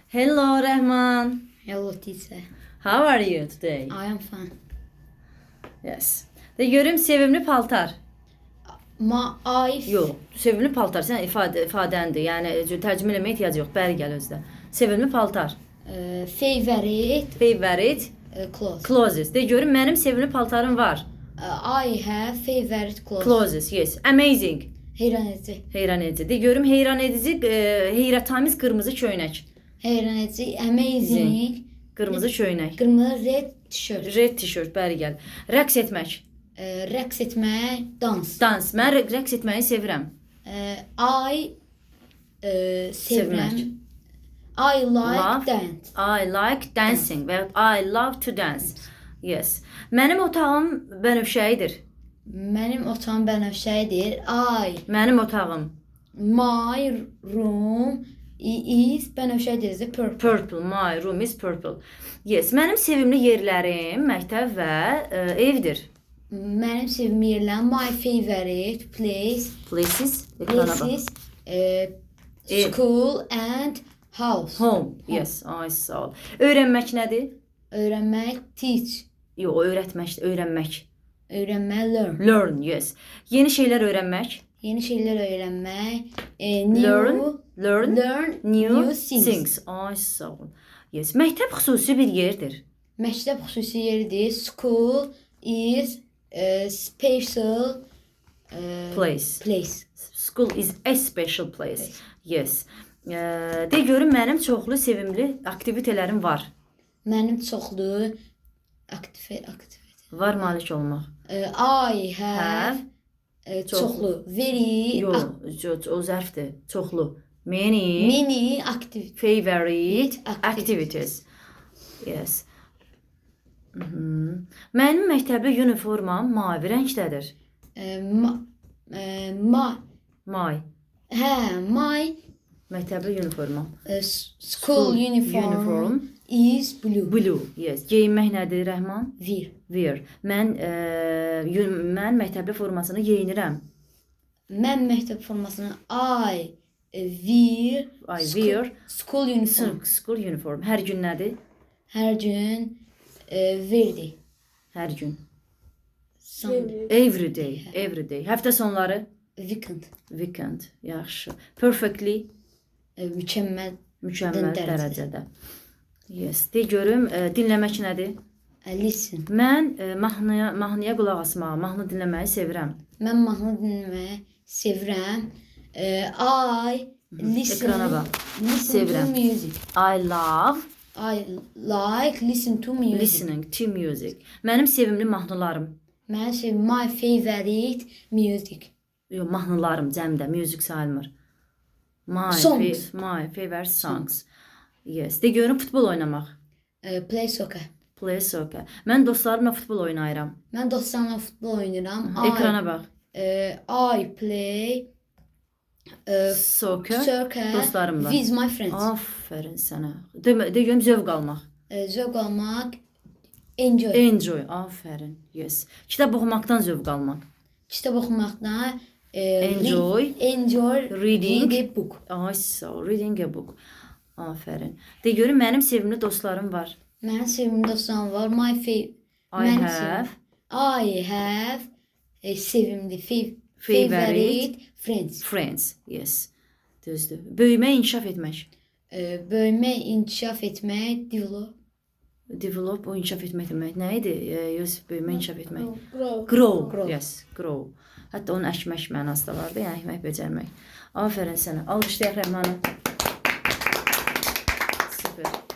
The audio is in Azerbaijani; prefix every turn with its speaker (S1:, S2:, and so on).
S1: Hello, Rehman.
S2: Hello, teacher.
S1: How are you today?
S2: I am fine.
S1: Yes. De görüm sevimli paltar. Yox, sevimli paltar. Sən ifadəndir. Yəni tərcümə eləməyə ehtiyac yox. Bəri gəl özdə. Sevimli paltar.
S2: Favorite clothes.
S1: Clothes. De görüm mənim sevimli paltarım var.
S2: I have favorite clothes.
S1: Clothes, yes. Amazing.
S2: Heyranedici.
S1: Heyranedici. De görüm heyranedici, heyrətamiz qırmızı köynək.
S2: Heyranedici. Amazing.
S1: Qırmızı köynək.
S2: Qırmızı red tişört.
S1: Red tişört, bəri gəl. Rəqs etmək.
S2: Rəqs etmək. Dans.
S1: Dans. Mən rəqs etməyi sevirəm.
S2: I sevirəm. I like dance.
S1: I like dancing və I love to dance. Yes. Mənim otağım bənövşəyidir.
S2: Mənim otağım bənövşəyidir.
S1: Mənim otağım.
S2: My room is bənövşəyidir.
S1: Purple. My room is purple. Yes. Mənim sevimli yerlərim məktəb və evdir.
S2: Mənim sevimli yerlərim. My favorite
S1: Places.
S2: School and house.
S1: Home. Yes. Ay sağ ol. Öyrənmək nədir?
S2: Öyrənmək. Teach.
S1: Yox, öyrətmək, öyrənmək.
S2: Öyrənmək. Learn.
S1: Learn, yes. Yeni şeylər öyrənmək.
S2: Yeni şeylər öyrənmək.
S1: Learn new
S2: things.
S1: things. Ay sağ ol. Yes. Məktəb xüsusi bir yerdir.
S2: Məktəb xüsusi yerdir. School is special
S1: place. School is a special place. Yes. De görüm mənim çoxlu sevimli aktivitələrim var.
S2: Mənim çoxlu aktivite
S1: var malik olmaq.
S2: I have çoxlu. Very.
S1: Yox, o zərfdir. Çoxlu. Many favorite activities. Yes. Mənim məktəbli uniformam mavi rəngdədir.
S2: My
S1: məktəbli uniformam.
S2: School uniform is blue.
S1: Yes. Geyinmək nədir, Rəhman?
S2: Wear.
S1: Mən məktəbli formasını geyinirəm.
S2: Mən məktəb formasını I wear school
S1: uniform. Hər gün nədir?
S2: Hər gün verdi.
S1: Hər gün.
S2: Sunday.
S1: Every day. Həftə sonları?
S2: Weekend.
S1: Yaxşı. Perfectly.
S2: Mükəmməl
S1: dərəcədə. Yes. De görüm, dinləmək nədir?
S2: Listen.
S1: Mən mahnıya qulaq asmağı, mahnı dinləməyi sevirəm.
S2: Mən mahnı dinləməyi sevirəm. I listen to music. I like listen to music.
S1: Listening to music. Mənim sevimli mahnılarım.
S2: Mənim sevimli my favorite music.
S1: Yox, mahnılarım cəmdə, music sayılmır. My favorite songs. Yes. De görün futbol oynamaq.
S2: Play soccer.
S1: Mən dostlarımla futbol oynayıram.
S2: Mən dostlarımla futbol oynayıram.
S1: Ekrana bax.
S2: I play
S1: soccer dostlarımla.
S2: With my friends.
S1: Aferin sənə. De görüm zövq almaq.
S2: Zövq almaq.
S1: Enjoy. Aferin. Yes. Kitab oxumaqdan zövq almaq.
S2: Kitab oxumaqdan
S1: enjoy
S2: reading a book.
S1: Reading a book. Aferin. De görüm mənim sevimli dostlarım var.
S2: Mənim sevimli dostlarım var. I have sevimli favorite
S1: friends. Yes. Düzdür. Böyümə inkişaf etmək.
S2: Böyümə inkişaf etmək.
S1: Develop o inkişaf etmək demək. Nə idi? Yusuf, böyümə inkişaf etmək.
S2: Grow.
S1: Yes, grow. Hətta onun əkmək mənası da vardı. Yəni əkmək, becərmək. Aferin sənə. Alqışlayaq Rəhmanı. Super.